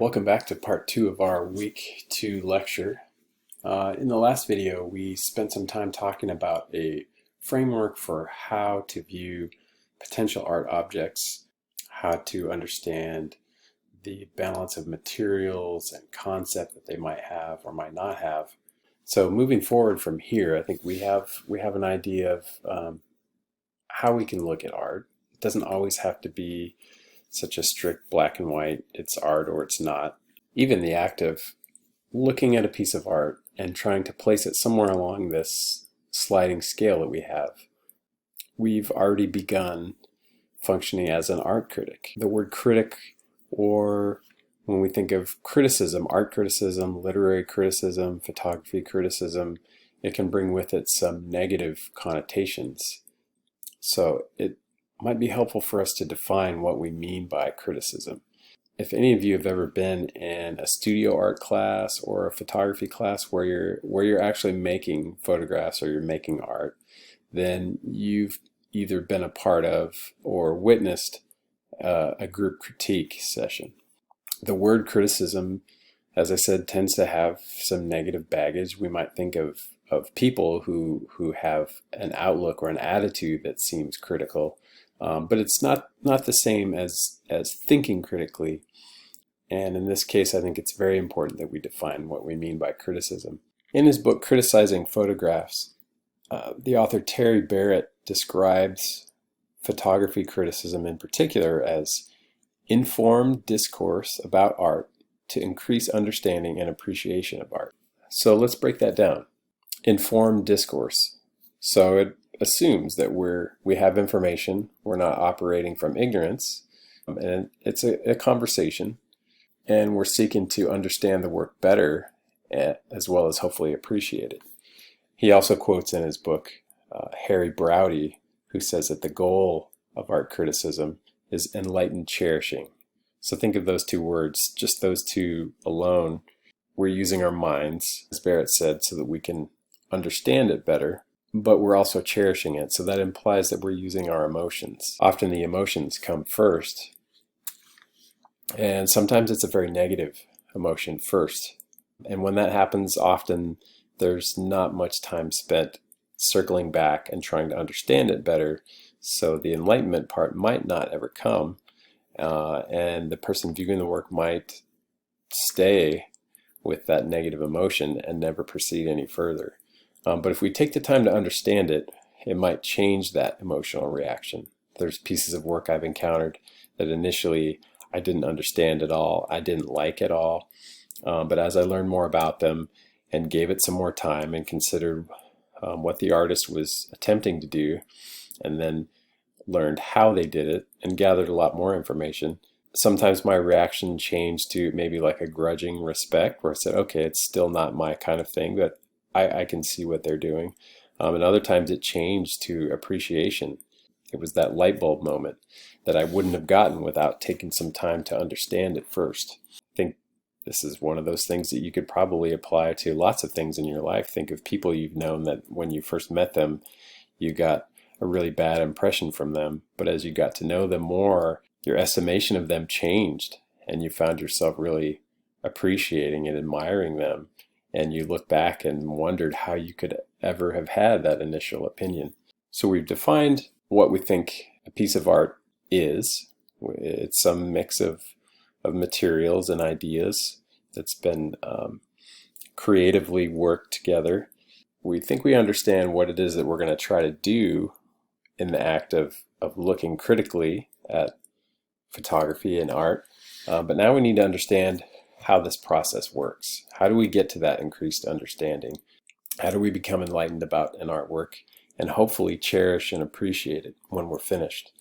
Welcome back to part 2 of our week 2 lecture. In the last video, we spent some time talking about a framework for how to view potential art objects, how to understand the balance of materials and concept that they might have or might not have. So moving forward from here, I think we have an idea of how we can look at art. It doesn't always have to be such a strict black and white, it's art or it's not. Even the act of looking at a piece of art and trying to place it somewhere along this sliding scale that we have, we've already begun functioning as an art critic. The word critic, or when we think of criticism, art criticism, literary criticism, photography criticism, it can bring with it some negative connotations. So it might be helpful for us to define what we mean by criticism. If any of you have ever been in a studio art class or a photography class where you're actually making photographs or you're making art, then you've either been a part of or witnessed a group critique session. The word criticism, as I said, tends to have some negative baggage. We might think of people who have an outlook or an attitude that seems critical. But it's not the same as thinking critically. And in this case, I think it's very important that we define what we mean by criticism. In his book, Criticizing Photographs, the author Terry Barrett describes photography criticism in particular as informed discourse about art to increase understanding and appreciation of art. So let's break that down. Informed discourse. So it assumes that we have information, we're not operating from ignorance, and it's a conversation, and we're seeking to understand the work better as well as hopefully appreciate it. He also quotes in his book Harry Braude, who says that the goal of art criticism is enlightened cherishing. So think of those two words, just those two alone. We're using our minds, as Barrett said, so that we can understand it better, but we're also cherishing it. So that implies that we're using our emotions. Often the emotions come first, and sometimes it's a very negative emotion first. And when that happens, often there's not much time spent circling back and trying to understand it better. So the enlightenment part might not ever come, and the person viewing the work might stay with that negative emotion and never proceed any further. But if we take the time to understand it, it might change that emotional reaction. There's pieces of work I've encountered that initially I didn't understand at all, I didn't like at all. But as I learned more about them and gave it some more time and considered what the artist was attempting to do, and then learned how they did it and gathered a lot more information, sometimes my reaction changed to maybe like a grudging respect, where I said, okay, it's still not my kind of thing, but I can see what they're doing. And other times it changed to appreciation. It was that light bulb moment that I wouldn't have gotten without taking some time to understand it first. I think this is one of those things that you could probably apply to lots of things in your life. Think of people you've known that when you first met them, you got a really bad impression from them. But as you got to know them more, your estimation of them changed, and you found yourself really appreciating and admiring them. And you look back and wondered how you could ever have had that initial opinion. So we've defined what we think a piece of art is. It's some mix of materials and ideas that's been creatively worked together. We think we understand what it is that we're going to try to do in the act of looking critically at photography and art. But now we need to understand how this process works. How do we get to that increased understanding? How do we become enlightened about an artwork and hopefully cherish and appreciate it when we're finished?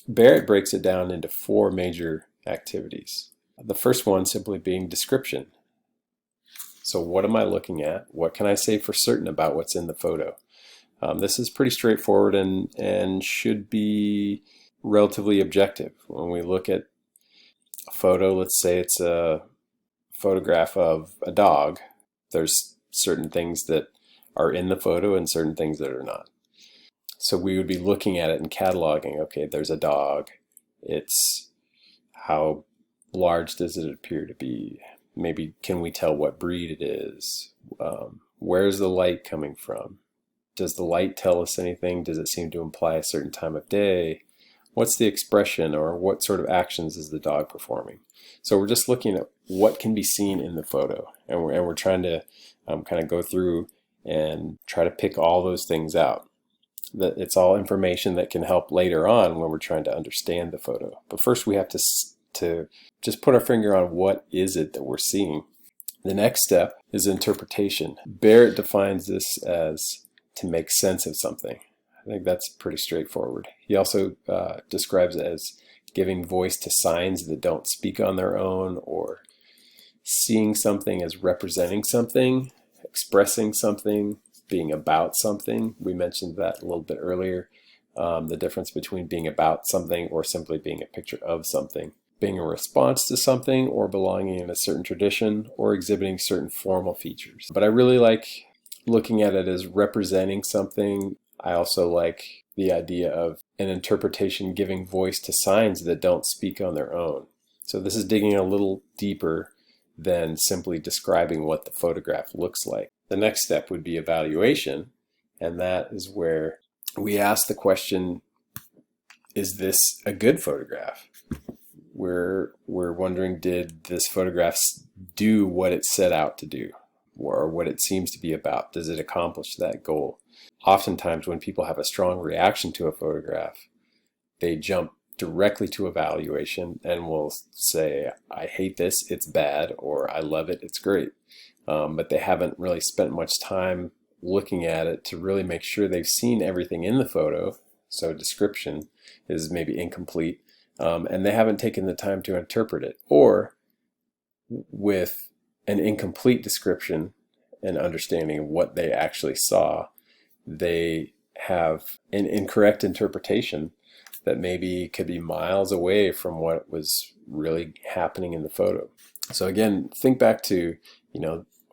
Barrett breaks it down into 4 major activities. The first one simply being description. So what am I looking at? What can I say for certain about what's in the photo? This is pretty straightforward and should be relatively objective. When we look at a photo, let's say it's a photograph of a dog, there's certain things that are in the photo and certain things that are not. So we would be looking at it and cataloging, okay, there's a dog, it's how large does it appear to be? Maybe can we tell what breed it is? Where's the light coming from? Does the light tell us anything? Does it seem to imply a certain time of day? What's the expression, or what sort of actions is the dog performing? So we're just looking at what can be seen in the photo, and we're trying to kind of go through and try to pick all those things out. That it's all information that can help later on when we're trying to understand the photo. But first we have to just put our finger on what is it that we're seeing. The next step is interpretation. Barrett defines this as to make sense of something. I think that's pretty straightforward. He also describes it as giving voice to signs that don't speak on their own, or seeing something as representing something, expressing something, being about something. We mentioned that a little bit earlier, the difference between being about something or simply being a picture of something. Being a response to something, or belonging in a certain tradition, or exhibiting certain formal features. But I really like looking at it as representing something. I also like the idea of an interpretation giving voice to signs that don't speak on their own. So this is digging a little deeper than simply describing what the photograph looks like. The next step would be evaluation, and that is where we ask the question, is this a good photograph? We're wondering, did this photograph do what it set out to do, or what it seems to be about? Does it accomplish that goal? Oftentimes when people have a strong reaction to a photograph, they jump directly to evaluation and will say, I hate this, it's bad, or I love it, it's great. But they haven't really spent much time looking at it to really make sure they've seen everything in the photo. So description is maybe incomplete, and they haven't taken the time to interpret it. Or with an incomplete description and understanding of what they actually saw, they have an incorrect interpretation that maybe could be miles away from what was really happening in the photo. So again, think back to,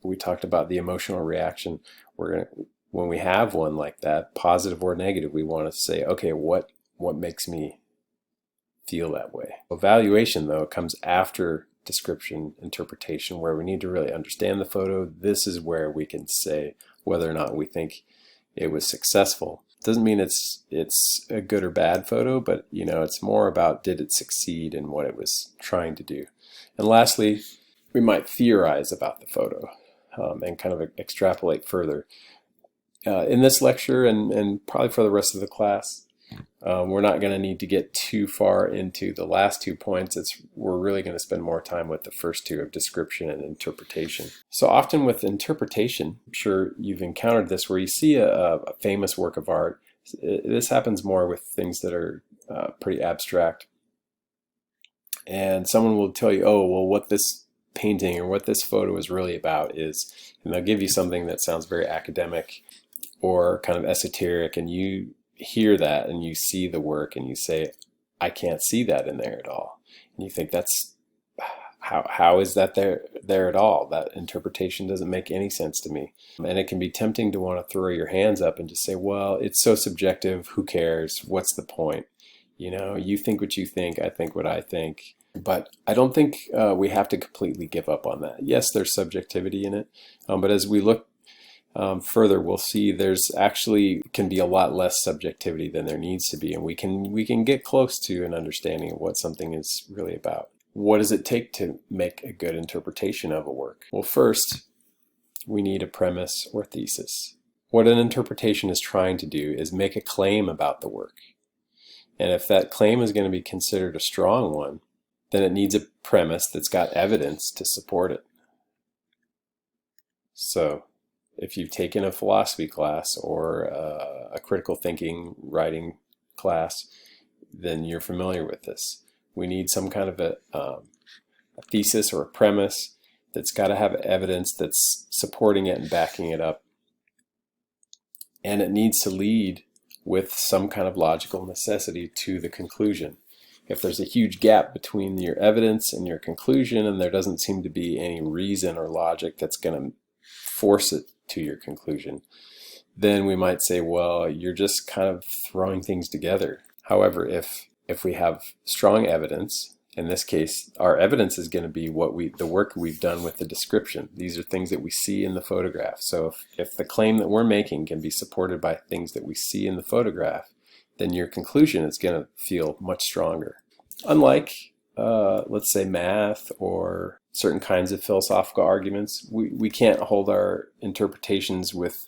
we talked about the emotional reaction. When we have one like that, positive or negative, we want to say, okay, what makes me feel that way? Evaluation, though, comes after description, interpretation, where we need to really understand the photo. This is where we can say whether or not we think it was successful. Doesn't mean it's a good or bad photo, but it's more about, did it succeed in what it was trying to do? And lastly, we might theorize about the photo and kind of extrapolate further. In this lecture, and probably for the rest of the class, we're not going to need to get too far into the last 2 points. We're really going to spend more time with the first two of description and interpretation. So often with interpretation, I'm sure you've encountered this, where you see a famous work of art. This happens more with things that are pretty abstract. And someone will tell you, oh, well, what this painting or what this photo is really about is, and they'll give you something that sounds very academic or kind of esoteric, and you hear that and you see the work and you say, I can't see that in there at all. And you think, that's how is that there at all? That interpretation doesn't make any sense to me. And it can be tempting to want to throw your hands up and just say, well, it's so subjective, who cares? What's the point? You think what you think, I think what I think. But I don't think we have to completely give up on that. Yes, there's subjectivity in it, but as we look further, we'll see there's actually can be a lot less subjectivity than there needs to be, and we can get close to an understanding of what something is really about. What does it take to make a good interpretation of a work? Well, first, we need a premise or thesis. What an interpretation is trying to do is make a claim about the work. And if that claim is going to be considered a strong one, then it needs a premise that's got evidence to support it. So if you've taken a philosophy class or a critical thinking writing class, then you're familiar with this. We need some kind of a thesis or a premise that's got to have evidence that's supporting it and backing it up. And it needs to lead with some kind of logical necessity to the conclusion. If there's a huge gap between your evidence and your conclusion, and there doesn't seem to be any reason or logic that's going to force it to your conclusion, then we might say, well, you're just kind of throwing things together. However, if we have strong evidence In this case, our evidence is going to be the work we've done with the description. These are things that we see in the photograph. So if the claim that we're making can be supported by things that we see in the photograph, then your conclusion is going to feel much stronger. Unlike, let's say, math or certain kinds of philosophical arguments, we can't hold our interpretations with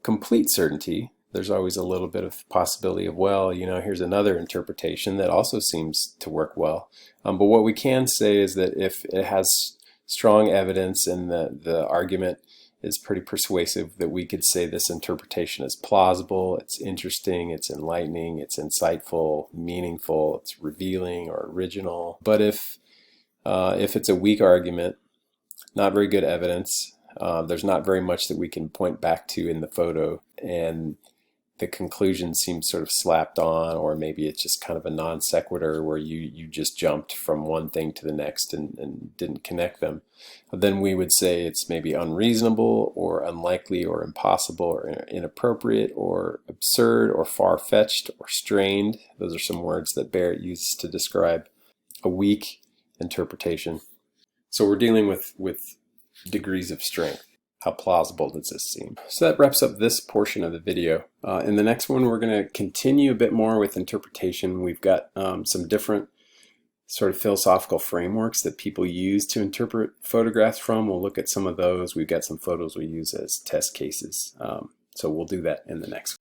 complete certainty. There's always a little bit of possibility of, well, here's another interpretation that also seems to work well. But what we can say is that if it has strong evidence and the argument is pretty persuasive, that we could say this interpretation is plausible, it's interesting, it's enlightening, it's insightful, meaningful, it's revealing or original. But if it's a weak argument, not very good evidence, there's not very much that we can point back to in the photo, and the conclusion seems sort of slapped on, or maybe it's just kind of a non sequitur where you just jumped from one thing to the next and didn't connect them, then we would say it's maybe unreasonable or unlikely or impossible or inappropriate or absurd or far-fetched or strained. Those are some words that Barrett uses to describe a weak interpretation. So we're dealing with degrees of strength. How plausible does this seem? So that wraps up this portion of the video. In the next one, we're going to continue a bit more with interpretation. We've got some different sort of philosophical frameworks that people use to interpret photographs from. We'll look at some of those. We've got some photos we use as test cases. So we'll do that in the next one.